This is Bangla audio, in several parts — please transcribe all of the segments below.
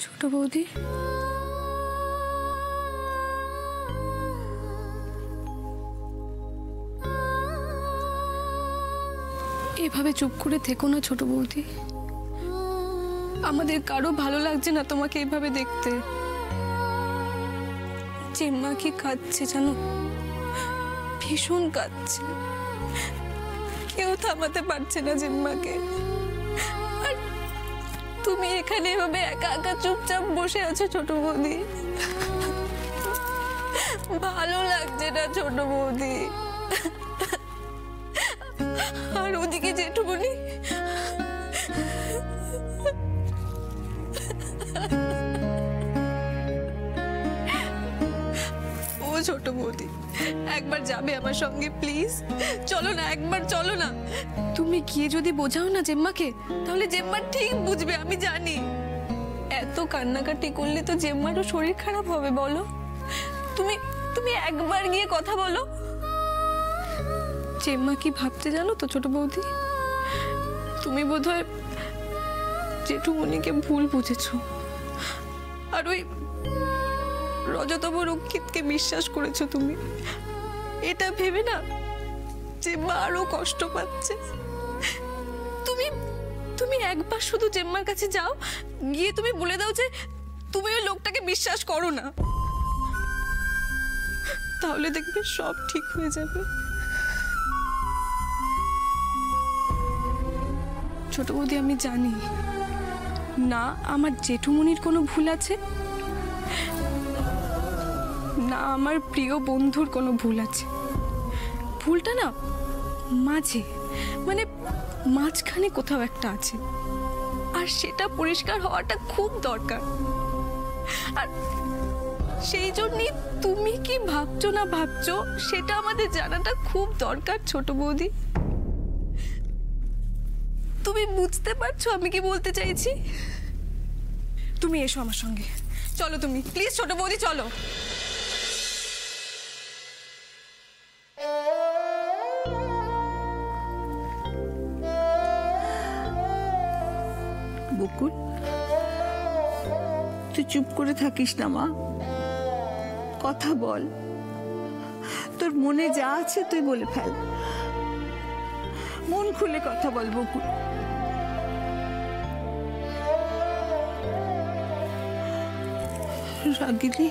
ছোট বৌদি, এভাবে চুপ করে থেকো না ছোট বৌদি। আমাদের কারো ভালো লাগছে না তোমাকে এভাবে দেখতে। জেম্মা কি কাঁদছে জানো, ভীষণ কাঁদছে, কেউ থামাতে পারছে না জেম্মাকে। আর তুমি এখানে এভাবে একা একা চুপচাপ বসে আছো ছোট বৌদি, ভালো লাগছে না ছোট বৌদি। আর ওদিকে জেঠুমনি, ও ছোট বৌদি একবার যাবে আমার সঙ্গে প্লিজ? চলো না, একবার চলো না। তুমি গিয়ে যদি বোঝাও না জেম্মাকে, তাহলে জেম্মা ঠিক বুঝবে, আমি জানি। এত কান্নাকাটি করলে তো জেম্মারও শরীর খারাপ হবে বলো। তুমি একবার গিয়ে কথা বলো। জেম্মা কি ভাবতে জানো তো ছোট বৌদি, তুমি বোধহয় জেঠুমনিকে ভুল বুঝেছো, আর ওই রজতব রক্ষিতকে বিশ্বাস করেছো তুমি। এটা ভেবে না জেম্মা আরো কষ্ট পাচ্ছে। তুমি একবার শুধু জেম্মার কাছে যাও, গিয়ে তুমি বলে দাও যে তুমি ওই লোকটাকে বিশ্বাস করো না, তাহলে দেখবে সব ঠিক হয়ে যাবে। ছোট বৌদি আমি জানি না আমার জেঠুমনির কোনো ভুল আছে, না আমার প্রিয় বন্ধুর কোনো ভুল আছে। ভুলটা না মাঝে, মানে মাঝখানে কোথাও একটা আছে, আর সেটা পরিষ্কার হওয়াটা খুব দরকার। আর সেই জন্যই তুমি কি ভাবছো না ভাবছো সেটা আমাদের জানাটা খুব দরকার ছোট বৌদি। তুমি বুঝতে পারছো আমি কি বলতে চাইছি? তুমি এসো আমার সঙ্গে, চলো তুমি প্লিজ ছোট বৌদি, চলো। বকুল, তুই চুপ করে থাকিস না মা, কথা বল। তোর মনে যা আছে তুই বলে ফেল, মন খুলে কথা বল বকুল। রাগিনী,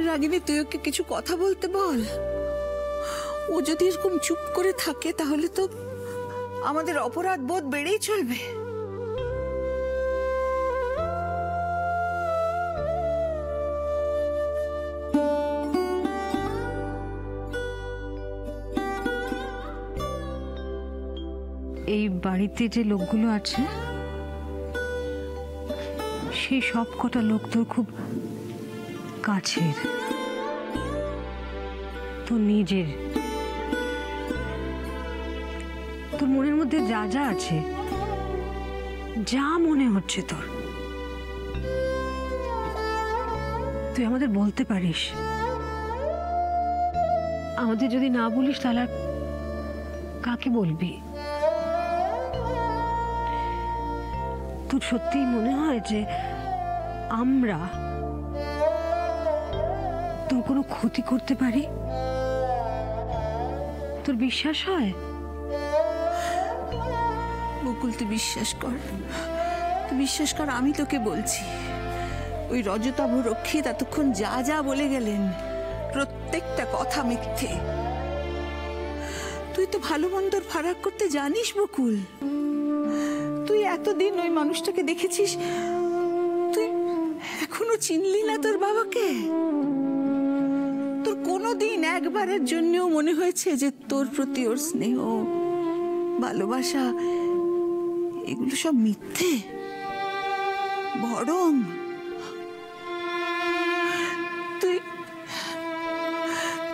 রাগিনী তুই ওকে কিছু কথা বলতে বল। ও যদি এরকম চুপ করে থাকে তাহলে তো আমাদের অপরাধ বোধ বেড়েই চলবে। এই বাড়িতে যে লোকগুলো আছে সেই সব কটা লোক তোর খুব কাছের, তোর নিজের। তোর মনের মধ্যে যা যা আছে, যা মনে হচ্ছে তোর, তুই আমাদের বলতে পারিস। আমাদের যদি না বলিস তাহলে কাকে বলবি? তোর সত্যিই মনে হয় যে আমরা তোর কোনো ক্ষতি করতে পারি? তোর বিশ্বাস হয়? বকুল তুই বিশ্বাস কর, তুই বিশ্বাস কর, আমি তোকে বলছি ওই রজতাভ রক্ষিত এতক্ষণ যা যা বলে গেলেন প্রত্যেকটা কথা মিথ্যে। তুই তো ভালো মন্দর ফারাক করতে জানিস বকুল। তুই এতদিন ওই মানুষটাকে দেখেছিস, তুই এখনো চিনলি না তোর বাবাকে? তোর কোনোদিন একবারের জন্যও মনে হয়েছে যে তোর প্রতি ওর স্নেহ ভালোবাসা এগুলো সব মিথ্যে? বরং তুই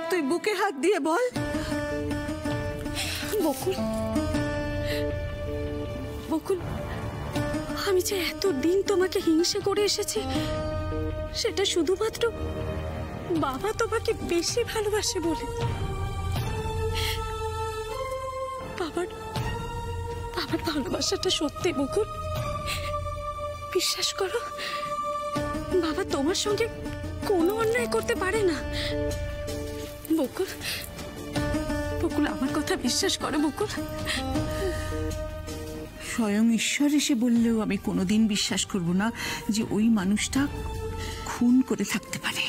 তুই বুকে হাত দিয়ে বল। বকুল, বকুল, আমি যে এতদিন তোমাকে হিংসে করে এসেছি সেটা শুধুমাত্র বাবা তোমাকে বেশি ভালোবাসে বলে। বাবার ভালোবাসাটা সত্যি বকুল, বিশ্বাস করো, বাবা তোমার সঙ্গে কোনো অন্যায় করতে পারে না। বকুল, বকুল আমার কথা বিশ্বাস করো বকুল। স্বয়ং ঈশ্বর এসে বললেও আমি কোনোদিন বিশ্বাস করব না যে ওই মানুষটা খুন করে থাকতে পারে,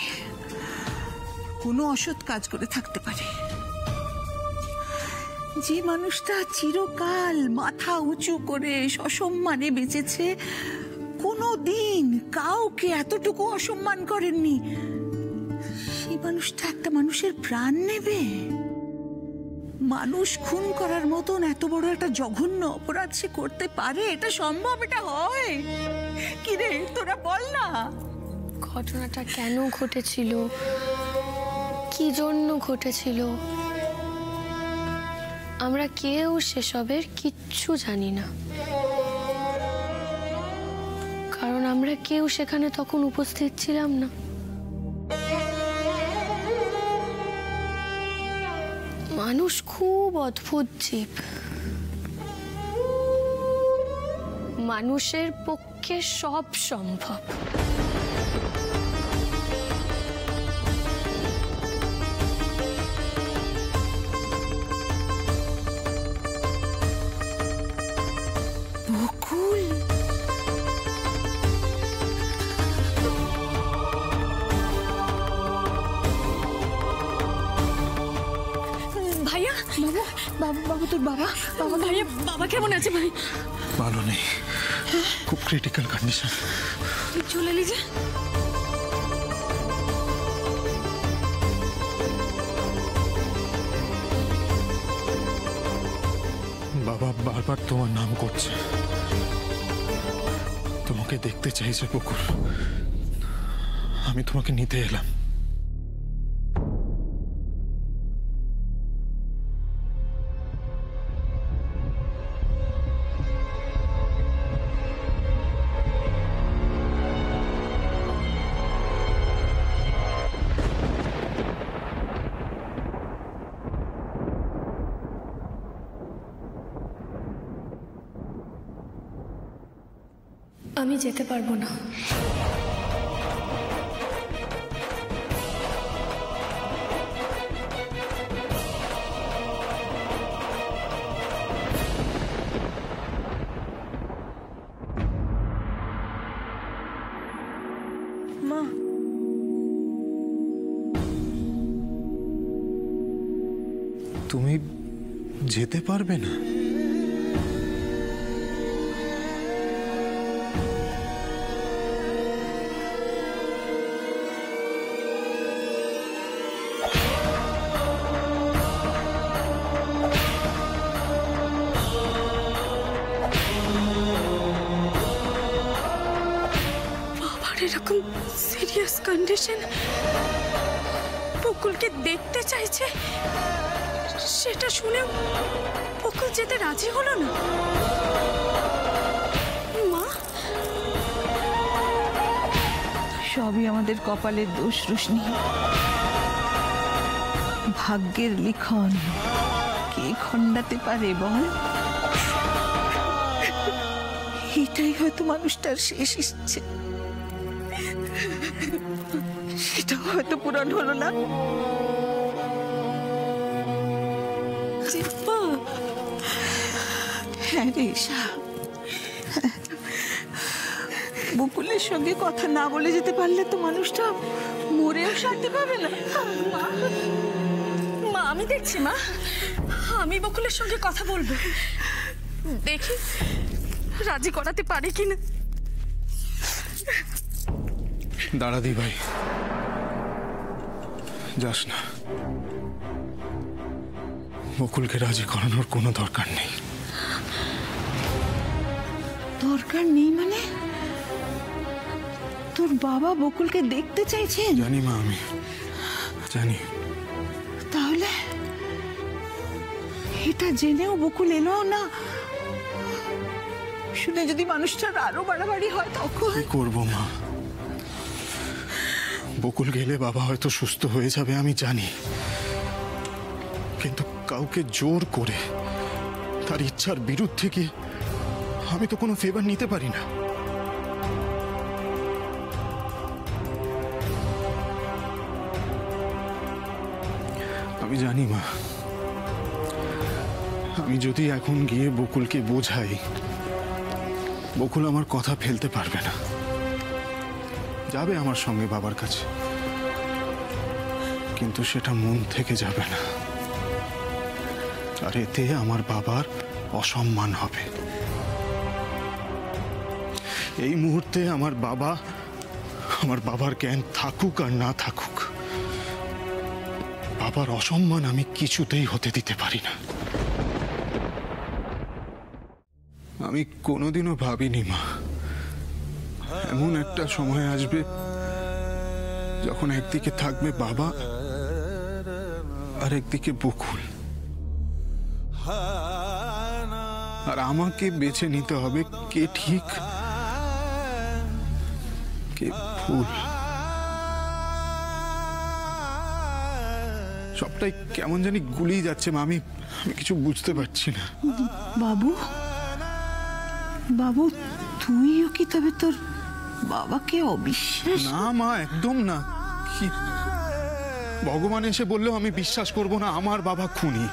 কোনো অসৎ কাজ করে থাকতে পারে। যে মানুষটা চিরকাল মাথা উঁচু করে সসম্মানে বেঁচেছে, কোনো দিন কাউকে এতটুকু অসম্মান করেননি, সেই মানুষটা একটা মানুষের প্রাণ নেবে? মানুষ খুন করার মতন এত বড় একটা জঘন্য অপরাধ সে করতে পারে? এটা সম্ভব? এটা হয়? কিরে তোরা বল না। ঘটনাটা কেন ঘটেছিল, কি জন্য ঘটেছিল, আমরা কেউ সেসবের কিচ্ছু জানি না, কারণ আমরা কেউ সেখানে তখন উপস্থিত ছিলাম না। মানুষ খুব অদ্ভুত জীব, মানুষের পক্ষে সব সম্ভব। বকুল, ভাইয়া, বাবু তোর বাবা? ভাইয়া বাবা কেমন আছে ভাই? ভালো নেই, খুব ক্রিটিক্যাল কন্ডিশন। চলে এলি যে? বাবা বারবার তোমার নাম করছে, তোমাকে দেখতে চাইছে বকুল। আমি তোমাকে নিতে এলাম। আমি যেতে পারবো না। মা, তুমি যেতে পারবে না? এরকম সিরিয়াস কন্ডিশন, বকুলকে দেখতে চাইছে, সেটা শুনে বকুল যেতে রাজি হলো না। মা, সবই আমাদের কপালের দোষ রোশনি, ভাগ্যের লিখন কে খণ্ডাতে পারে বল? এটাই হয়তো মানুষটার শেষ ইচ্ছে, সেটা হয়তো পূরণ হলো না। হ্যাঁ রে ঈশা, বকুলের সঙ্গে কথা না বলে যেতে পারলে তো মানুষটা মরেও শান্তি পাবে না। মা আমি দেখছি, মা আমি বকুলের সঙ্গে কথা বলবো, দেখি রাজি করাতে পারি কিনা। দাঁড়া দি ভাই, যাস না। বকুলকে রাজি করানোর কোনো দরকার নেই। দরকার নেই মানে? তোর বাবা বকুলকে দেখতে চাইছেন? জানি মা, আমি জানি। তাহলে এটা জেনেও বকুল এলো না? শুনে যদি মানুষটার আরো বাড়াবাড়ি হয় তখন কি করবো মা? বকুল গেলে বাবা হয়তো সুস্থ হয়ে যাবে, আমি জানি, কিন্তু কাউকে জোর করে তার ইচ্ছার বিরুদ্ধে গিয়ে আমি তো কোনো ফেভার নিতে পারি না। আমি জানি মা, আমি যদি এখন গিয়ে বকুলকে বোঝাই, বকুল আমার কথা ফেলতে পারবে না, যাবে আমার সঙ্গে বাবার কাছে, কিন্তু সেটা মন থেকে যাবে না, আর এতে আমার বাবার অসম্মান হবে। এই মুহূর্তে আমার বাবার জ্ঞান থাকুক আর না থাকুক, বাবার অসম্মান আমি কিছুতেই হতে দিতে পারি না। আমি কোনোদিনও ভাবিনি মা, এমন একটা সময় আসবে যখন একদিকে থাকবে বাবা আর একদিকে বকুল, আর আমাকে বেছে নিতে হবে কে ঠিক কে ভুল। সবটাই কেমন জানি গুলিয়ে যাচ্ছে মা, আমি কিছু বুঝতে পারছি না। বাবু, বাবু তুইও কি তবে তোর বাবাকে অবিশ্বাস? না মা, একদম না। কি ভগবান এসে বললেও আমি বিশ্বাস করব না আমার বাবা খুনি।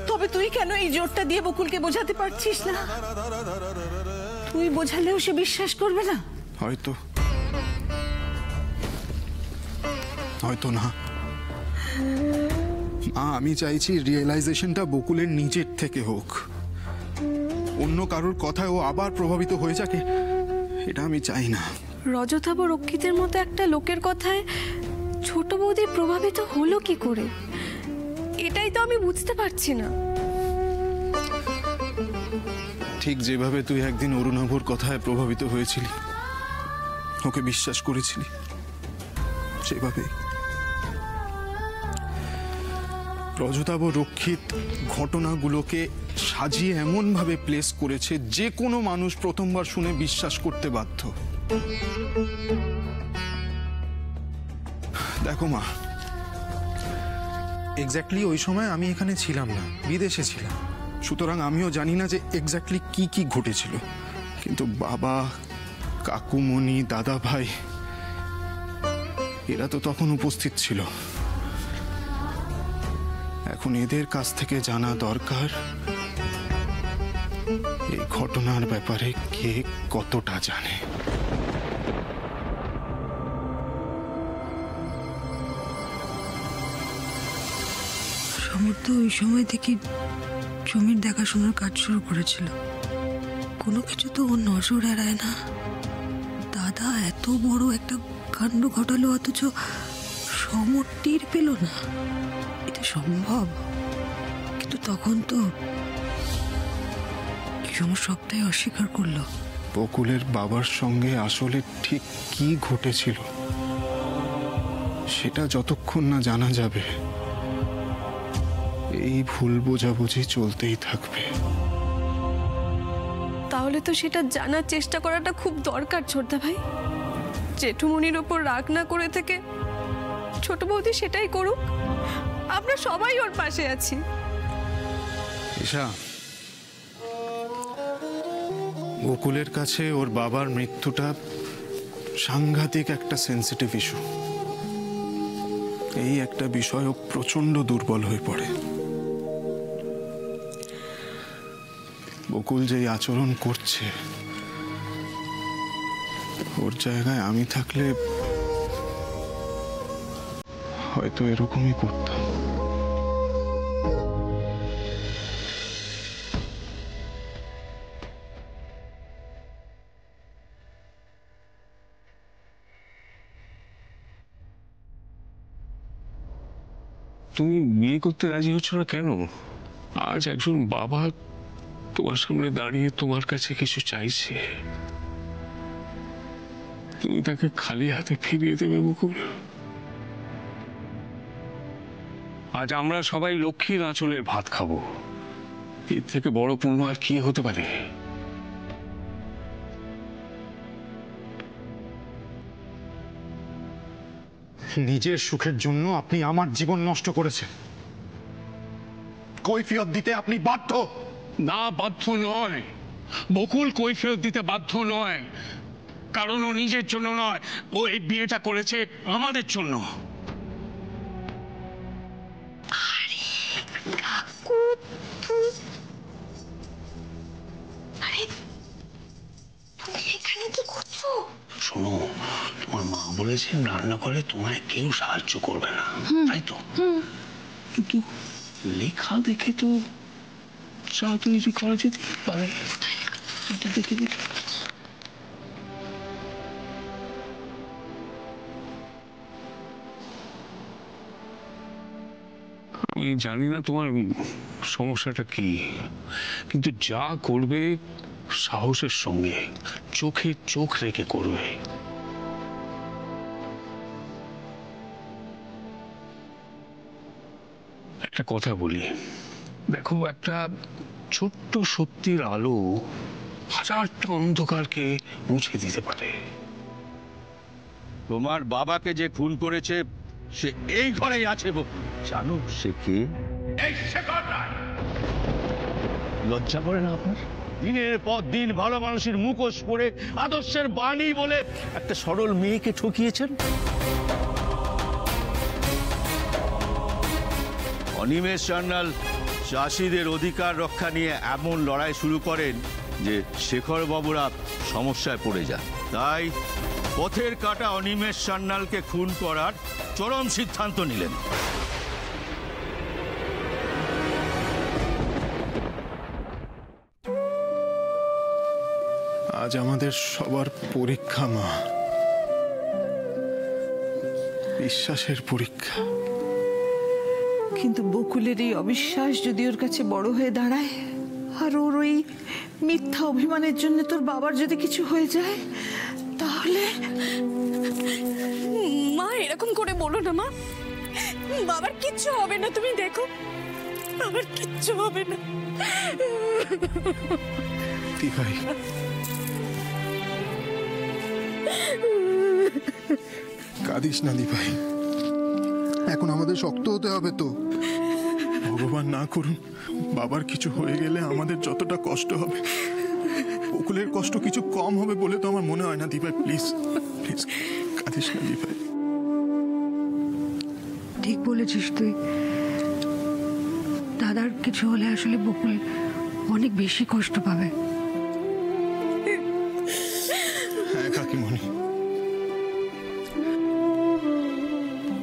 তবে তুই কেন এই জোরটা দিয়ে বকুলকে বোঝাতে পারছিস না? তুই বোঝালেও সে বিশ্বাস করবে না। হয়তো হয়তো না। আমি চাইছি রিয়েলাইজেশনটা বকুলের নিজের থেকে হোক, অন্য কারোর কথায় ও আবার প্রভাবিত হয়ে যাকে, এটা আমি চাই না। রজতাভ রক্ষিতের মতো একটা লোকের কথায় ছোট বৌদি প্রভাবিত হলো কি করে, এটাই তো আমি বুঝতে পারছি না। ঠিক যেভাবে তুই একদিন অরুণাভর কথায় প্রভাবিত হয়েছিলি, ওকে বিশ্বাস করেছিলি, সেভাবে রজতাভ রক্ষিত ঘটনাগুলোকে সাজিয়ে এমন ভাবে প্লেস করেছে যে কোনো মানুষ প্রথমবার শুনে বিশ্বাস করতে বাধ্য। দেখো মা, এক্স্যাক্টলি ওই সময় আমি এখানে ছিলাম না, বিদেশে ছিলাম, সুতরাং আমিও জানি না যে এক্স্যাক্টলি কি কি ঘটেছিল, কিন্তু বাবা, কাকুমণি, দাদা ভাই এরা তো তখন উপস্থিত ছিল। এখন এদের কাছ থেকে জানা দরকার এই ঘটনার ব্যাপারে কে কতটা জানে। সমর্থ ওই সময় থেকে জমির দেখাশোনার কাজ শুরু করেছিল। কোনো কিছু তো ওর নজর এড়ায় না। দাদা এত বড় একটা কাণ্ড ঘটালো, অথচ সমর টের পেল না। এটা সম্ভব? কিন্তু তখন তো সমর সবটাই অস্বীকার করলো। বকুলের বাবার সঙ্গে আসলে ঠিক কি ঘটেছিল সেটা যতক্ষণ না জানা যাবে, এই ভুল বোঝাবুঝি চলতেই থাকবে। তাহলে তো সেটা জানার চেষ্টা করাটা খুব দরকার ছোটদা ভাই। জেঠুমনির ওপর রাগ না করে থেকে ছোট বৌদি সেটাই করুক, আমরা সবাই ওর পাশে আছি। ঈশা, বকুলের কাছে ওর বাবার মৃত্যুটা সাংঘাতিক একটা সেন্সিটিভ ইস্যু। এই একটা বিষয় ও প্রচন্ড দুর্বল হয়ে পড়ে। বকুল যেই আচরণ করছে, ওর জায়গায় আমি থাকলে হয়তো এরকমই করতাম। তুমি বিয়ে করতে রাজি হচ্ছ না কেন? আজ একজন বাবা তোমার সামনে দাঁড়িয়ে তোমার কাছে কিছু চাইছে, তুমি তাকে খালি হাতে ফিরিয়ে দেবে বকুল? আজ আমরা সবাই লক্ষ্মীর আঁচলের ভাত খাবো, এর থেকে বড় পুণ্য আর কি হতে পারে? নিজের সুখের জন্য আপনি আমার জীবন নষ্ট করেছেন, কৈফিয়ত দিতে আপনি বাধ্য। না, বাধ্য নয় বকুল, কৈফিয়ত দিতে বাধ্য নয়। কারণ ও নিজের জন্য নয়, ও এই বিয়েটা করেছে আমাদের জন্য। শোনো, তোমার মা বলেছে রান্নাঘরে তোমায় কেউ সাহায্য করবে না, তাই তো? কিন্তু লেখা দেখে তো চা তৈরি করা যেতে পারে, এটা দেখে দেখে। আমি জানি না তোমার সমস্যাটা কি, কিন্তু যা করবে সাহসের সঙ্গে, চোখে চোখ রেখে করবে। একটা কথা বলি, দেখো, একটা ছোট্ট সত্যির আলো হাজারটা অন্ধকারকে মুছে দিতে পারে। তোমার বাবাকে যে খুন করেছে সে এই ঘরেই আছে। জানো সে কে? লজ্জা করে না আপনার? দিনের পর দিন ভালো মানুষের মুখোশ পরে আদর্শের বাণী বলে একটা সরল মেয়েকে ঠকিয়েছেন। অনিমেষ সান্যাল চাষিদের অধিকার রক্ষা নিয়ে এমন লড়াই শুরু করেন যে শেখর বাবুরা সমস্যায় পড়ে যান। তাই পথের কাটা অনিমেষ সান্যালকে খুন করার চরম সিদ্ধান্ত নিলেন। আজ আমাদের সবার পরীক্ষা মা, বিশ্বাসের পরীক্ষা। কিন্তু বকুলের এই অবিশ্বাস যদি ওর কাছে বড় হয়ে দাঁড়ায়, আর ওর ওই মিথ্যা অভিমানের জন্য তোর বাবার যদি কিছু হয়ে যায়, তাহলে মা এরকম করে বলো না মা, বাবার কিচ্ছু হবে না, তুমি দেখো বাবার কিচ্ছু হবে না। ভাই, কাঁদিস না দি ভাই, এখন আমাদের শক্ত হতে হবে তো। ভগবান না করুন বাবার কিছু হয়ে গেলে আমাদের যতটা কষ্ট হবে, বকুলের কষ্ট কিছু কম হবে বলে তো আমার মনে হয় না। দি ভাই প্লিজ প্লিজ কাঁদিস না দি ভাই। ঠিক বলেছিস তুই, দাদার কিছু হলে আসলে বকুল অনেক বেশি কষ্ট পাবে। হ্যাঁ কাকিমণি,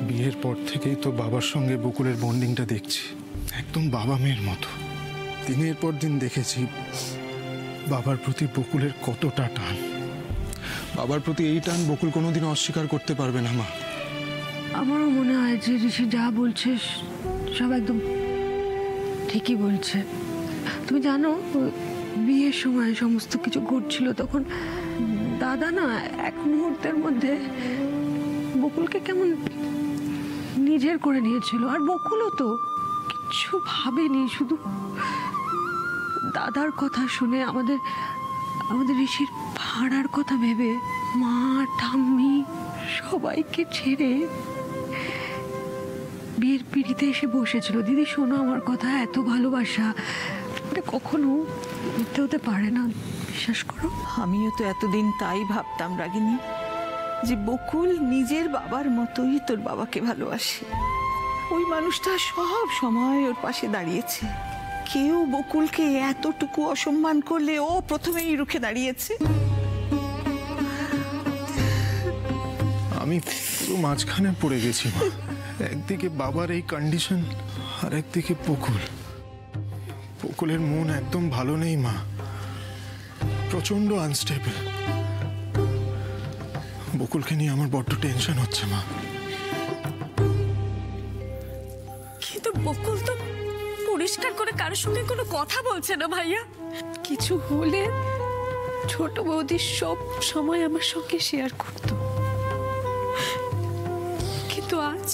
বিয়ের পর থেকেই তো বাবার সঙ্গে বকুলের বন্ডিংটা দেখছি, একদম বাবা মেয়ের মতো। দিনের পর দিন দেখেছি বাবার প্রতি বকুলের কতটা টান। বাবার প্রতি এই টান বকুল কোনোদিন অস্বীকার করতে পারবে না মা। আমারও মনে হয় যে ঋষি যা বলছে সব একদম ঠিকই বলছে। তুমি জানো, বিয়ের সময় সমস্ত কিছু ঘটছিল তখন দাদা না এক মুহূর্তের মধ্যে বকুলকে কেমন নিজের করে নিয়েছিল, আর বকুলও তো কিছু ভাবেনি, শুধু দাদার কথা শুনে আমাদের ঋষির ভাড়ার কথা ভেবে মা ঠাম্মি সবাইকে ছেড়ে বিয়ের পিড়িতে এসে বসেছিল। দিদি শোনো আমার কথা, এত ভালোবাসা এটা কখনো মিথ্যে হতে পারে না, বিশ্বাস করো। আমিও তো এতদিন তাই ভাবতাম রাগিনী, যে বকুল নিজের বাবার মতোই তোর বাবাকে ভালোবাসে। ওই মানুষটা সব সময় ওর পাশে দাঁড়িয়েছে, কেউ বকুলকে এতটুকু অসম্মান করলে ও প্রথমেই রুখে দাঁড়িয়েছে। আমি পুরো মাঝখানে পড়ে গেছি মা, একদিকে বাবার এই কন্ডিশন আর একদিকে বকুলের মন একদম ভালো নেই মা, প্রচন্ড আনস্টেবল। বকুলকে নিয়ে আমার বড্ড টেনশন হচ্ছে মা। কিন্তু বকুল তো পরিষ্কার করে কারোর সঙ্গে কোনো কথা বলছে না ভাইয়া। কিছু হলে ছোট বৌদি সব সময় আমার সঙ্গে শেয়ার করত, কিন্তু আজ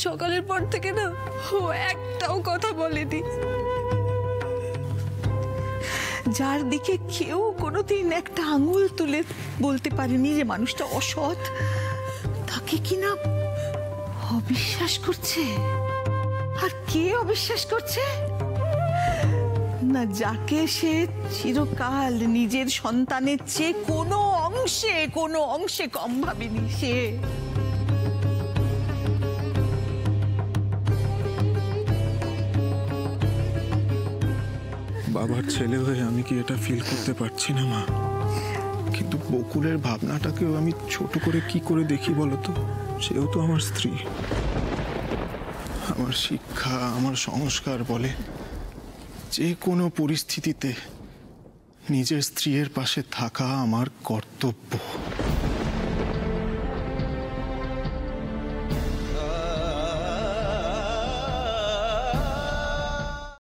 সকালের পর থেকে না ও একটাও কথা বলেনি। যার দিকে কেউ কোনোদিন একটা আঙুল তুলে বলতে পারেনি যে মানুষটা অসৎ, তাকে কিনা অবিশ্বাস করছে। আর কে অবিশ্বাস করছে? না যাকে সে চিরকাল নিজের সন্তানের চেয়ে কোনো অংশে কম ভাবেনি সে। বাবার ছেলে হয়ে আমি কি এটা ফিল করতে পারছি না মা? কিন্তু বকুলের ভাবনাটাকেও আমি ছোট করে কি করে দেখি বলতো? সেও তো আমার স্ত্রী। আমার শিক্ষা, আমার সংস্কার বলে যে কোনো পরিস্থিতিতে নিজের স্ত্রীর পাশে থাকা আমার কর্তব্য।